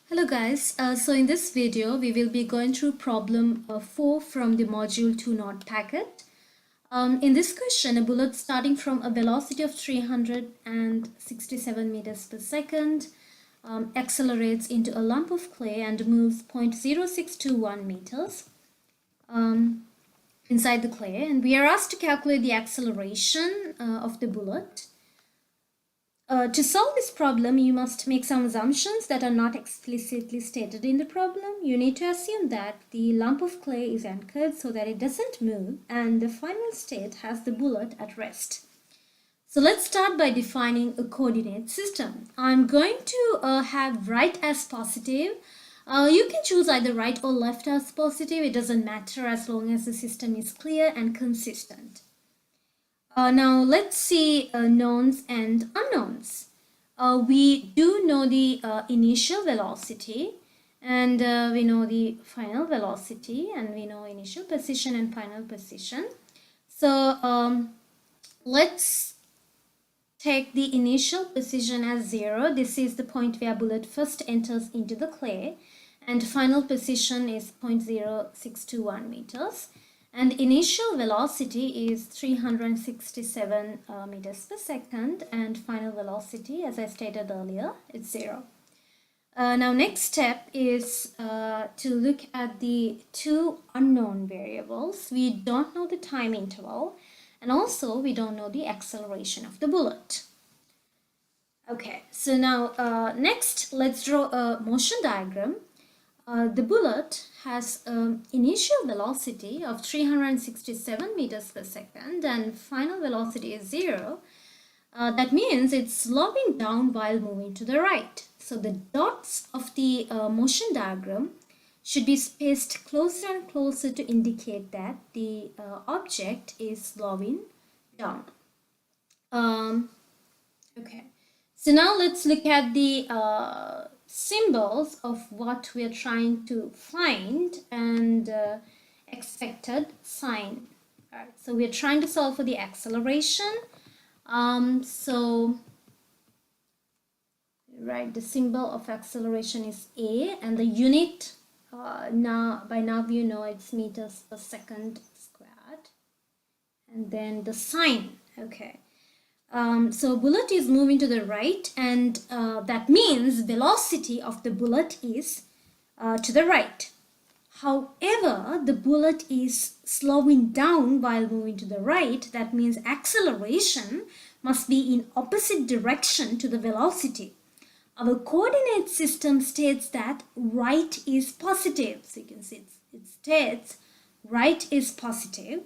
Hello guys, so in this video we will be going through problem 4 from the module 2 not packet. In this question, a bullet starting from a velocity of 367 meters per second accelerates into a lump of clay and moves 0.0621 meters inside the clay, and we are asked to calculate the acceleration of the bullet. To solve this problem, you must make some assumptions that are not explicitly stated in the problem. You need to assume that the lump of clay is anchored so that it doesn't move, and the final state has the bullet at rest. So let's start by defining a coordinate system. I'm going to have right as positive. You can choose either right or left as positive. It doesn't matter as long as the system is clear and consistent. Now let's see knowns and unknowns. We do know the initial velocity, and we know the final velocity, and we know initial position and final position. So let's take the initial position as 0. This is the point where bullet first enters into the clay, and final position is 0.0621 meters. And initial velocity is 367 meters per second, and final velocity, as I stated earlier, is 0. Now next step is to look at the two unknown variables. We don't know the time interval, and also we don't know the acceleration of the bullet. Okay, so now next let's draw a motion diagram. The bullet has an initial velocity of 367 meters per second and final velocity is 0. That means it's slowing down while moving to the right. So the dots of the motion diagram should be spaced closer and closer to indicate that the object is slowing down. Okay, so now let's look at the symbols of what we are trying to find and expected sign. All right, so we are trying to solve for the acceleration. So right, the symbol of acceleration is A, and the unit by now you know it's meters per second squared, and then the sign. Okay. So bullet is moving to the right, and that means velocity of the bullet is to the right. However, the bullet is slowing down while moving to the right. That means acceleration must be in opposite direction to the velocity. Our coordinate system states that right is positive. So you can see it states right is positive,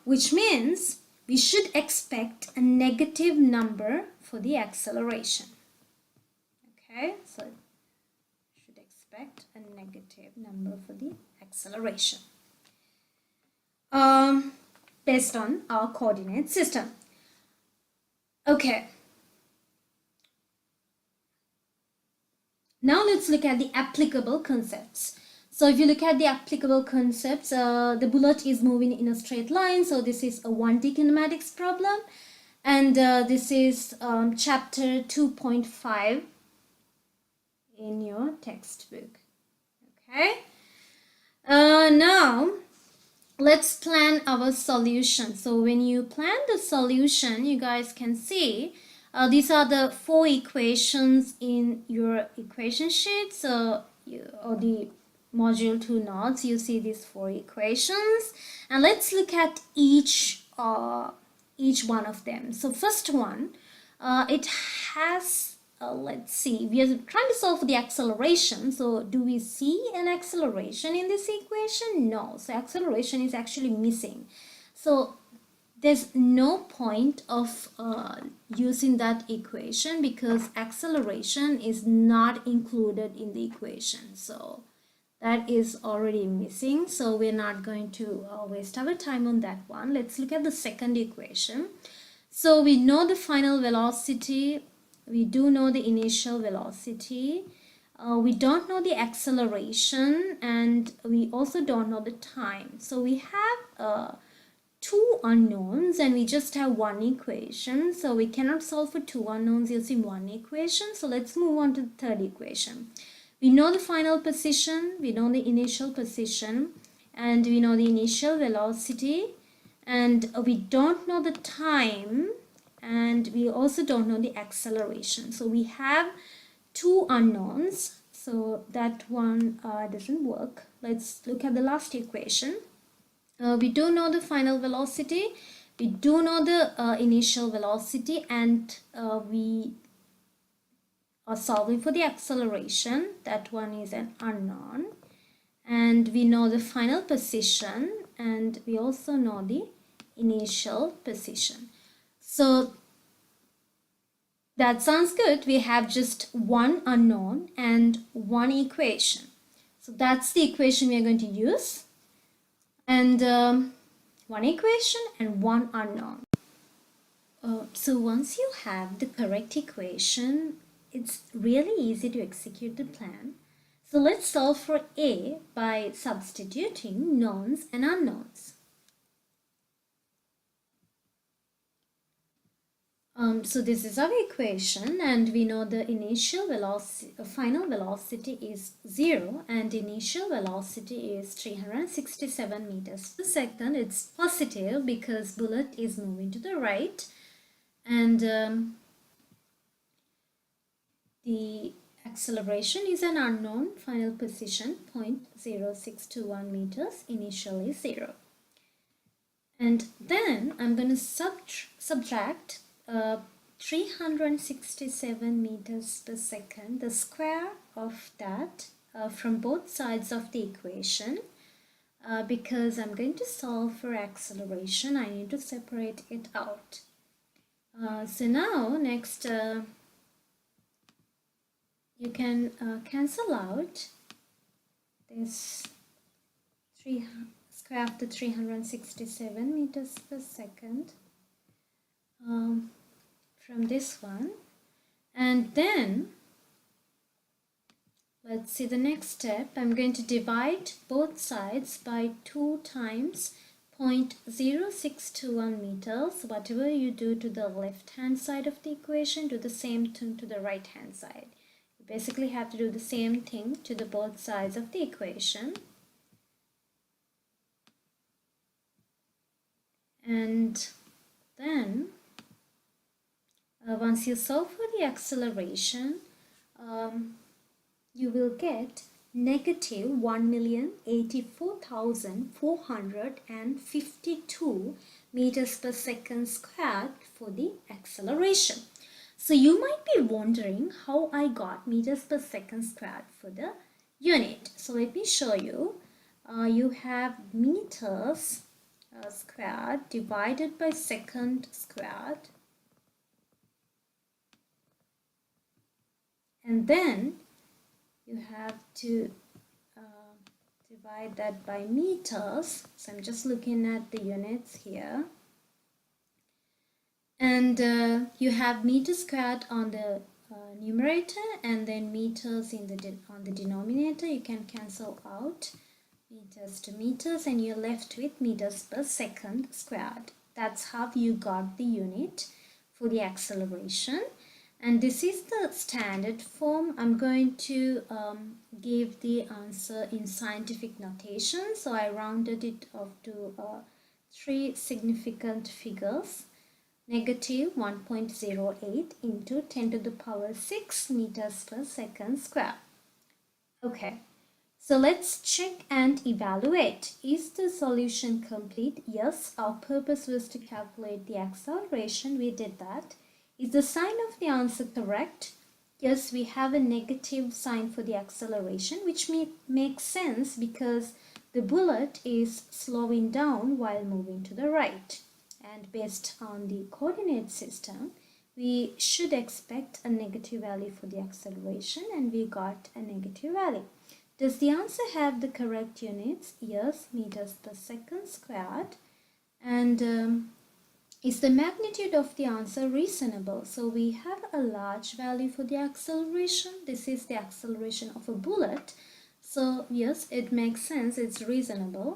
which means we should expect a negative number for the acceleration. Okay, so should expect a negative number for the acceleration based on our coordinate system. Okay, now let's look at the applicable concepts. So if you look at the applicable concepts, the bullet is moving in a straight line. So this is a 1D kinematics problem. And this is chapter 2.5 in your textbook. Okay. Now let's plan our solution. So when you plan the solution, you guys can see these are the 4 equations in your equation sheet. So or the module 2 notes, you see these 4 equations, and let's look at each one of them. So first one, it has let's see, we are trying to solve for the acceleration. So do we see an acceleration in this equation? No, so acceleration is actually missing. So there's no point of using that equation because acceleration is not included in the equation. So that is already missing, so we're not going to waste our time on that one. Let's look at the second equation. So we know the final velocity, we do know the initial velocity, we don't know the acceleration, and we also don't know the time. So we have two unknowns and we just have one equation. So we cannot solve for two unknowns using one equation. So let's move on to the third equation. We know the final position, we know the initial position, and we know the initial velocity, and we don't know the time, and we also don't know the acceleration. So we have two unknowns, so that one doesn't work. Let's look at the last equation. We do know the final velocity, we do know the initial velocity, and we are solving for the acceleration. That one is an unknown. And we know the final position, and we also know the initial position. So that sounds good. We have just one unknown and one equation. So that's the equation we are going to use. And one equation and one unknown. So once you have the correct equation, it's really easy to execute the plan. So let's solve for A by substituting knowns and unknowns. So this is our equation, and we know the initial velocity, final velocity is 0, and initial velocity is 367 meters per second. It's positive because bullet is moving to the right, and the acceleration is an unknown. Final position 0.0621 meters, initially 0. And then I'm going to subtract 367 meters per second, the square of that, from both sides of the equation. Because I'm going to solve for acceleration, I need to separate it out. So now next you can cancel out this square of the 367 meters per second from this one, and then let's see the next step. I'm going to divide both sides by 2 times 0.0621 meters. Whatever you do to the left hand side of the equation, do the same thing to the right hand side. You basically have to do the same thing to the both sides of the equation. And then once you solve for the acceleration, you will get negative 1,084,452 meters per second squared for the acceleration. So you might be wondering how I got meters per second squared for the unit. So let me show you. You have meters squared divided by second squared, and then you have to divide that by meters. So I'm just looking at the units here, and you have meters squared on the numerator, and then meters in on the denominator. You can cancel out meters to meters, and you're left with meters per second squared. That's how you got the unit for the acceleration. And this is the standard form. I'm going to give the answer in scientific notation. So I rounded it off to 3 significant figures. Negative 1.08 into 10 to the power 6 meters per second square. Okay, so let's check and evaluate. Is the solution complete? Yes, our purpose was to calculate the acceleration. We did that. Is the sign of the answer correct? Yes, we have a negative sign for the acceleration, which makes sense because the bullet is slowing down while moving to the right. And based on the coordinate system, we should expect a negative value for the acceleration, and we got a negative value. Does the answer have the correct units? Yes, meters per second squared. And is the magnitude of the answer reasonable? So we have a large value for the acceleration. This is the acceleration of a bullet. So yes, it makes sense, it's reasonable.